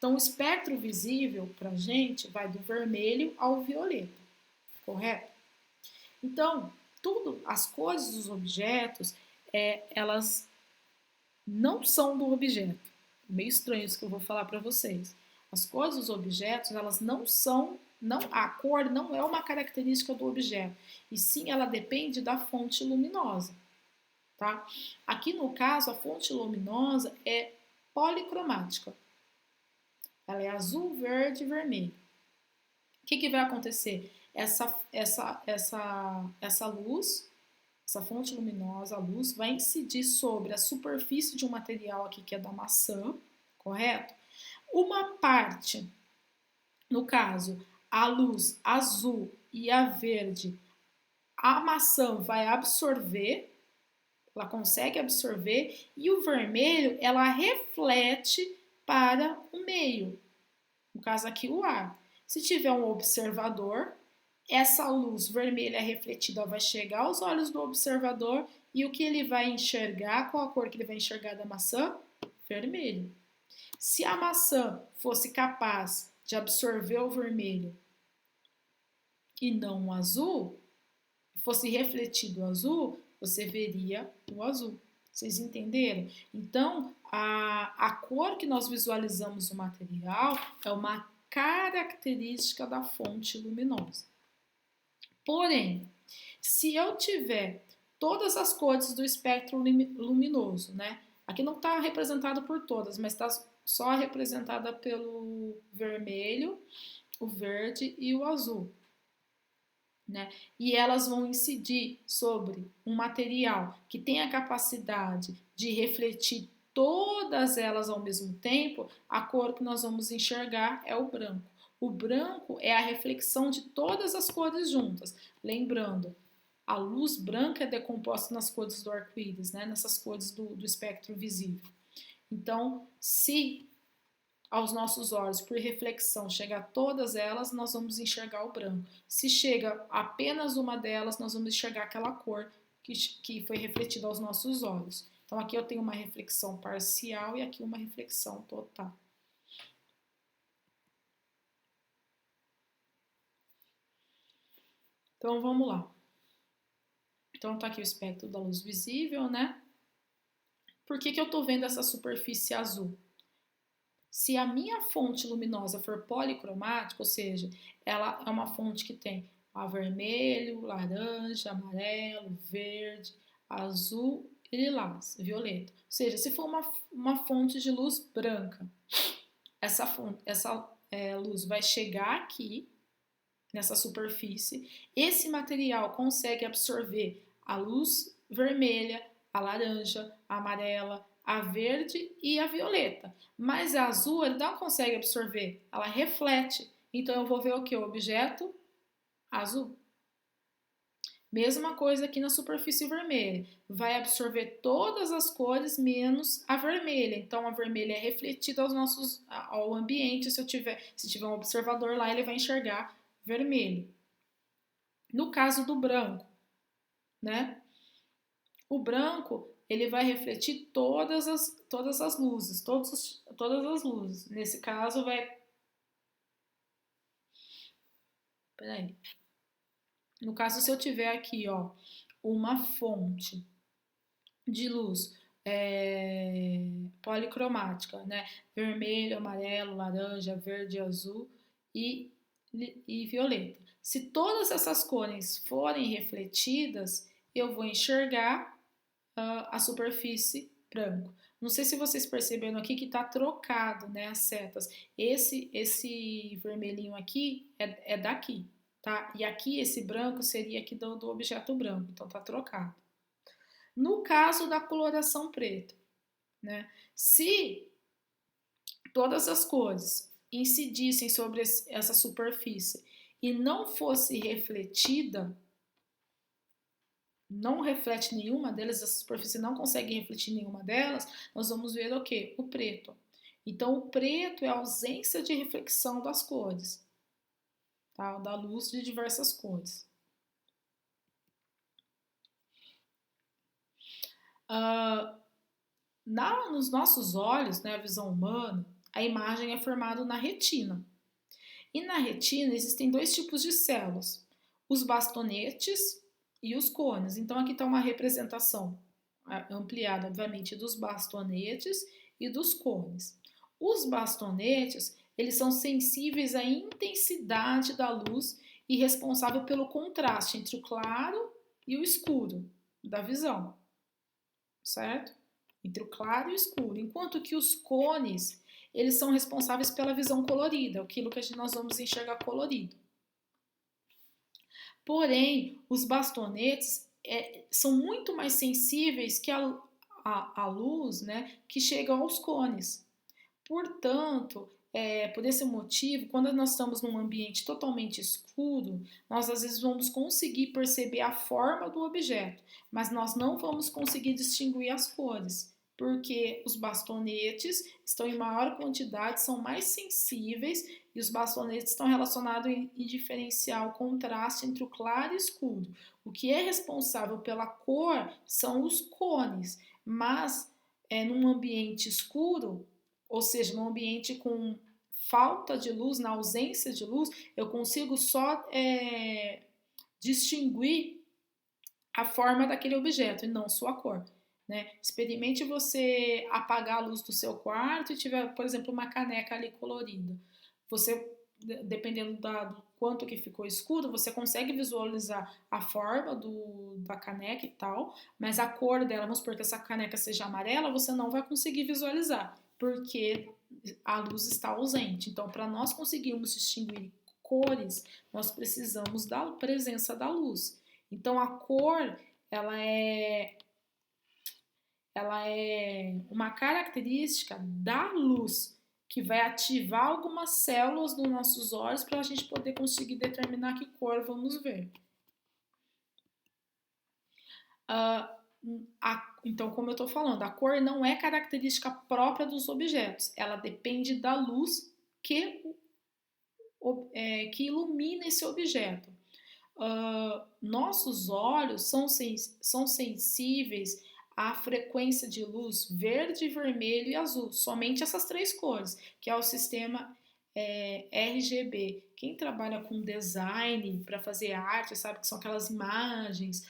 Então, o espectro visível para a gente vai do vermelho ao violeta, correto? Então, as cores dos objetos, elas não são do objeto. Meio estranho isso que eu vou falar para vocês. As cores dos objetos, elas não são, a cor não é uma característica do objeto, e sim ela depende da fonte luminosa, tá? Aqui no caso, a fonte luminosa é policromática. Ela é azul, verde e vermelho. O que vai acontecer? Essa luz, essa fonte luminosa, a luz, vai incidir sobre a superfície de um material aqui que é da maçã, correto? Uma parte, no caso, a luz azul e a verde, a maçã vai absorver, ela consegue absorver, e o vermelho, ela reflete para o meio, no caso aqui o ar. Se tiver um observador, essa luz vermelha refletida vai chegar aos olhos do observador e o que ele vai enxergar, qual a cor que ele vai enxergar da maçã? Vermelho. Se a maçã fosse capaz de absorver o vermelho e não o azul, fosse refletido o azul, você veria o azul. Vocês entenderam? Então, a cor que nós visualizamos no material é uma característica da fonte luminosa. Porém, se eu tiver todas as cores do espectro luminoso, né? Aqui não está representado por todas, mas está só representada pelo vermelho, o verde e o azul, né? E elas vão incidir sobre um material que tem a capacidade de refletir todas elas ao mesmo tempo. A cor que nós vamos enxergar é o branco. O branco é a reflexão de todas as cores juntas. Lembrando, a luz branca é decomposta nas cores do arco-íris, né? Nessas cores do espectro visível. Então, se aos nossos olhos, por reflexão, chega a todas elas, nós vamos enxergar o branco. Se chega apenas uma delas, nós vamos enxergar aquela cor que foi refletida aos nossos olhos. Então, aqui eu tenho uma reflexão parcial e aqui uma reflexão total. Então, vamos lá. Então, tá aqui o espectro da luz visível, né? Por que eu tô vendo essa superfície azul? Se a minha fonte luminosa for policromática, ou seja, ela é uma fonte que tem vermelho, laranja, amarelo, verde, azul e lilás, violeta. Ou seja, se for uma fonte de luz branca, essa luz vai chegar aqui, nessa superfície, esse material consegue absorver a luz vermelha, a laranja, a amarela, a verde e a violeta. Mas a azul ele não consegue absorver, ela reflete. Então eu vou ver o que? O objeto azul. Mesma coisa aqui na superfície vermelha. Vai absorver todas as cores menos a vermelha. Então a vermelha é refletida ao ambiente. Se tiver um observador lá, ele vai enxergar vermelho. No caso do branco, né? O branco ele vai refletir todas as luzes, todas as luzes. Nesse caso vai, peraí. No caso, se eu tiver aqui, ó, uma fonte de luz policromática, né? Vermelho, amarelo, laranja, verde, azul e violeta. Se todas essas cores forem refletidas, eu vou enxergar a superfície branco. Não sei se vocês perceberam aqui que está trocado, né, as setas. Esse vermelhinho aqui é daqui, tá? E aqui esse branco seria aqui do objeto branco, então tá trocado. No caso da coloração preta, né? Se todas as cores incidissem sobre essa superfície e não fosse refletida, não reflete nenhuma delas, a superfície não consegue refletir nenhuma delas, nós vamos ver o quê? O preto. Então, o preto é a ausência de reflexão das cores, tá? Da luz de diversas cores. Nos nossos olhos, né, a visão humana, A imagem é formada na retina. E na retina existem dois tipos de células, os bastonetes e os cones. Então aqui está uma representação ampliada, obviamente, dos bastonetes e dos cones. Os bastonetes, eles são sensíveis à intensidade da luz e responsável pelo contraste entre o claro e o escuro da visão, certo? Entre o claro e o escuro. Enquanto que os cones, eles são responsáveis pela visão colorida, aquilo que nós vamos enxergar colorido. Porém, os bastonetes são muito mais sensíveis que a luz, né, que chega aos cones. Portanto, por esse motivo, quando nós estamos num ambiente totalmente escuro, nós às vezes vamos conseguir perceber a forma do objeto, mas nós não vamos conseguir distinguir as cores, porque os bastonetes estão em maior quantidade, são mais sensíveis e os bastonetes estão relacionados em diferenciar o contraste entre o claro e o escuro. O que é responsável pela cor são os cones, mas num ambiente escuro, ou seja, num ambiente com falta de luz, na ausência de luz, eu consigo só distinguir a forma daquele objeto e não sua cor. Né? Experimente você apagar a luz do seu quarto e tiver, por exemplo, uma caneca ali colorida. Você, dependendo do quanto que ficou escuro, você consegue visualizar a forma da caneca e tal, mas a cor dela, vamos supor que essa caneca seja amarela, você não vai conseguir visualizar, porque a luz está ausente. Então, para nós conseguirmos distinguir cores, nós precisamos da presença da luz. Então, a cor, ela é uma característica da luz que vai ativar algumas células dos nossos olhos para a gente poder conseguir determinar que cor vamos ver. Então, como eu estou falando, a cor não é característica própria dos objetos, ela depende da luz que ilumina esse objeto. Nossos olhos são sensíveis à frequência de luz verde, vermelho e azul, somente essas três cores, que é o sistema RGB. Quem trabalha com design para fazer arte sabe que são aquelas imagens,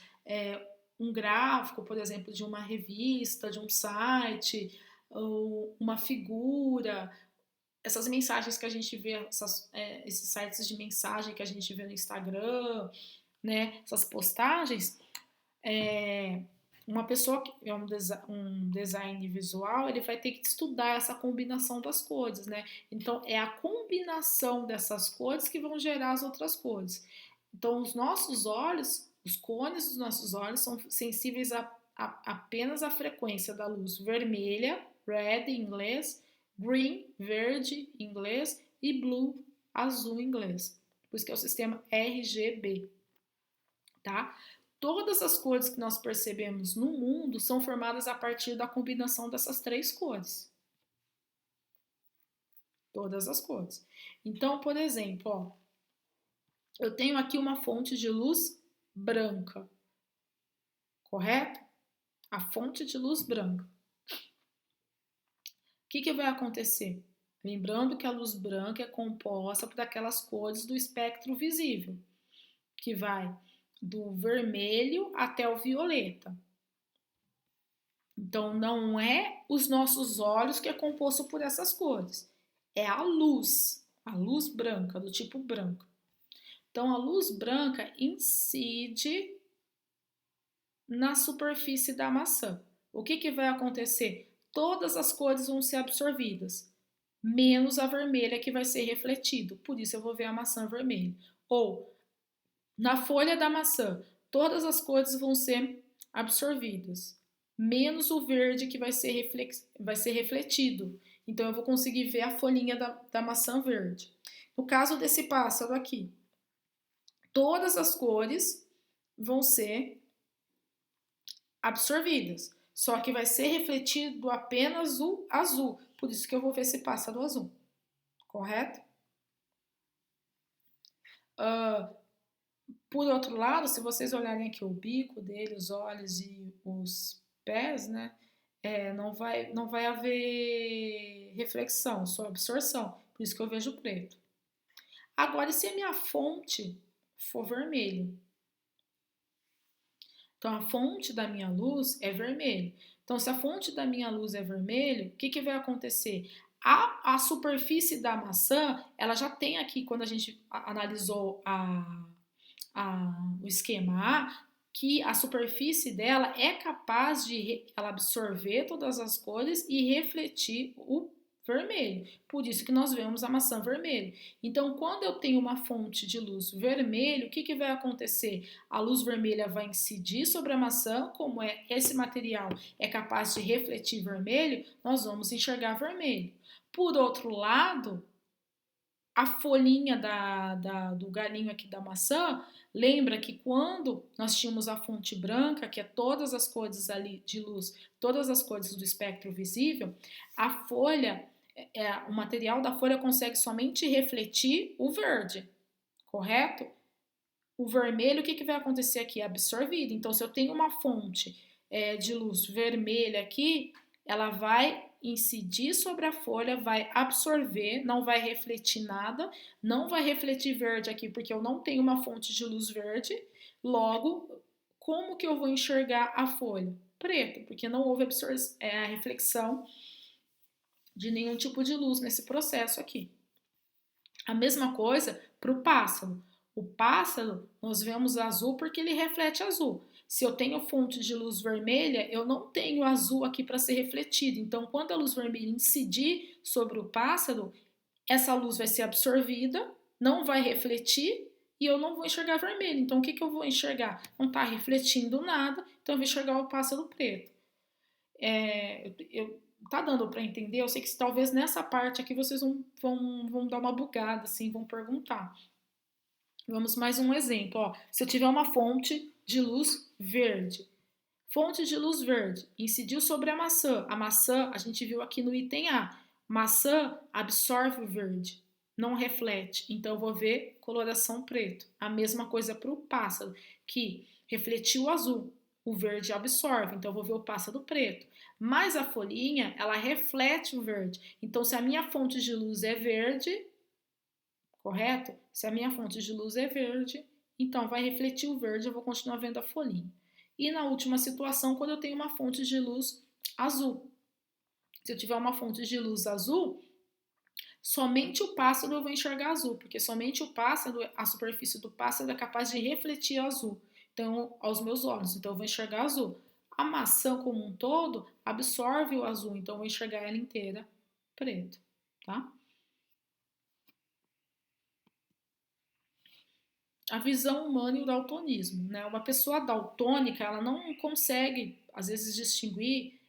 um gráfico, por exemplo, de uma revista, de um site, ou uma figura. Essas mensagens que a gente vê, esses sites de mensagem que a gente vê no Instagram, né? Essas postagens, uma pessoa que é um design visual, ele vai ter que estudar essa combinação das cores, né? Então, é a combinação dessas cores que vão gerar as outras cores. Então, os nossos olhos, os cones dos nossos olhos são sensíveis apenas à frequência da luz vermelha, red em inglês, green, verde em inglês, e blue, azul em inglês. Por isso que é o sistema RGB, tá? Todas as cores que nós percebemos no mundo são formadas a partir da combinação dessas três cores. Todas as cores. Então, por exemplo, ó, eu tenho aqui uma fonte de luz branca, correto? A fonte de luz branca. O que vai acontecer? Lembrando que a luz branca é composta por aquelas cores do espectro visível, que vai do vermelho até o violeta. Então, não é os nossos olhos que é composto por essas cores, é a luz branca, do tipo branco. Então, a luz branca incide na superfície da maçã. O que vai acontecer? Todas as cores vão ser absorvidas, menos a vermelha que vai ser refletido. Por isso eu vou ver a maçã vermelha. Ou, na folha da maçã, todas as cores vão ser absorvidas, menos o verde que vai ser refletido. Então, eu vou conseguir ver a folhinha da maçã verde. No caso desse pássaro aqui, todas as cores vão ser absorvidas, só que vai ser refletido apenas o azul. Por isso que eu vou ver esse pássaro azul, correto? Por outro lado, se vocês olharem aqui o bico dele, os olhos e os pés, né? não vai haver reflexão, só absorção. Por isso que eu vejo preto. Agora, e se a minha fonte for vermelho? Então, a fonte da minha luz é vermelho. Então, se a fonte da minha luz é vermelho, o que, que vai acontecer? A superfície da maçã, ela já tem aqui, quando a gente analisou o esquema A, que a superfície dela é capaz de ela absorver todas as cores e refletir o vermelho. Por isso que nós vemos a maçã vermelha. Então, quando eu tenho uma fonte de luz vermelho, o que, que vai acontecer? A luz vermelha vai incidir sobre a maçã, como esse material é capaz de refletir vermelho, nós vamos enxergar vermelho. Por outro lado, a folhinha do galinho aqui da maçã, lembra que quando nós tínhamos a fonte branca, que é todas as cores ali de luz, todas as cores do espectro visível, a folha, o material da folha consegue somente refletir o verde, correto? O vermelho, o que, que vai acontecer aqui? É absorvido. Então, se eu tenho uma fonte de luz vermelha aqui, ela vai incidir sobre a folha, vai absorver, não vai refletir nada, não vai refletir verde aqui, porque eu não tenho uma fonte de luz verde. Logo, como que eu vou enxergar a folha? Preto, porque não houve a reflexão de nenhum tipo de luz nesse processo aqui. A mesma coisa para o pássaro. O pássaro, nós vemos azul porque ele reflete azul. Se eu tenho fonte de luz vermelha, eu não tenho azul aqui para ser refletido. Então, quando a luz vermelha incidir sobre o pássaro, essa luz vai ser absorvida, não vai refletir e eu não vou enxergar vermelho. Então, o que, que eu vou enxergar? Não está refletindo nada, então eu vou enxergar o pássaro preto. Tá dando para entender? Eu sei que talvez nessa parte aqui vocês vão dar uma bugada, assim, vão perguntar. Vamos mais um exemplo. Ó. Se eu tiver uma fonte de luz verde, fonte de luz verde incidiu sobre a maçã. A maçã, a gente viu aqui no item A, maçã absorve o verde, não reflete. Então eu vou ver coloração preto. A mesma coisa para o pássaro, que refletiu o azul. O verde absorve, então eu vou ver o pássaro preto. Mas a folhinha, ela reflete o verde. Então, se a minha fonte de luz é verde, correto? Se a minha fonte de luz é verde, então vai refletir o verde, eu vou continuar vendo a folhinha. E na última situação, quando eu tenho uma fonte de luz azul. Se eu tiver uma fonte de luz azul, somente o pássaro eu vou enxergar azul, porque somente o pássaro, a superfície do pássaro é capaz de refletir azul, então aos meus olhos, então eu vou enxergar azul. A maçã como um todo absorve o azul, então eu vou enxergar ela inteira preto, tá? A visão humana e o daltonismo, né? Uma pessoa daltônica, ela não consegue, às vezes, distinguir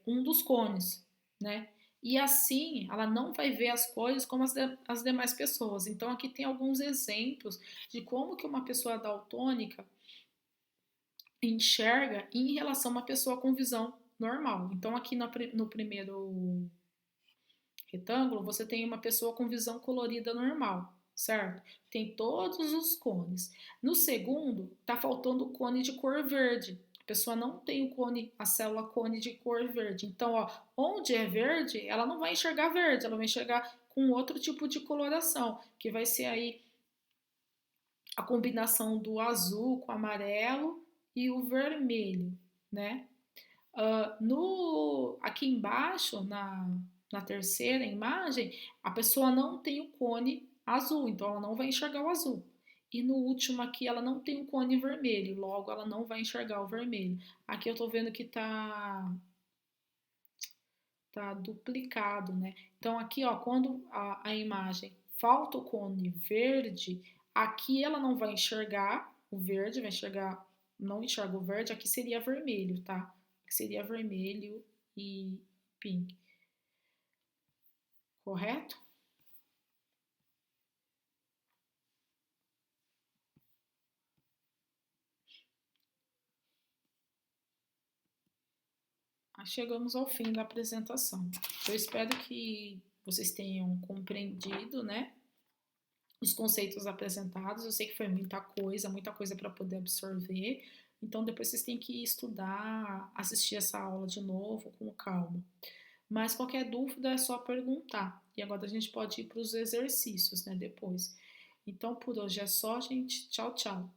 um dos cones, né? E assim, ela não vai ver as cores como as demais pessoas. Então, aqui tem alguns exemplos de como que uma pessoa daltônica enxerga em relação a uma pessoa com visão normal. Então, aqui no primeiro retângulo, você tem uma pessoa com visão colorida normal, certo? Tem todos os cones. No segundo, tá faltando o cone de cor verde. A pessoa não tem o cone, a célula cone de cor verde. Então, ó, onde é verde, ela não vai enxergar verde, ela vai enxergar com outro tipo de coloração, que vai ser aí a combinação do azul com o amarelo e o vermelho, né? Aqui embaixo, na terceira imagem, a pessoa não tem o cone azul, então ela não vai enxergar o azul. E no último aqui, ela não tem o cone vermelho, logo ela não vai enxergar o vermelho. Aqui eu tô vendo que tá duplicado, né? Então aqui, ó, quando a imagem falta o cone verde, aqui ela não vai enxergar o verde, vai enxergar, não enxerga o verde, aqui seria vermelho, tá? Aqui seria vermelho e pink, correto? Chegamos ao fim da apresentação. Eu espero que vocês tenham compreendido, né, os conceitos apresentados. Eu sei que foi muita coisa para poder absorver. Então depois vocês têm que estudar, assistir essa aula de novo com calma. Mas qualquer dúvida é só perguntar. E agora a gente pode ir para os exercícios, né, depois. Então por hoje é só, gente. Tchau, tchau.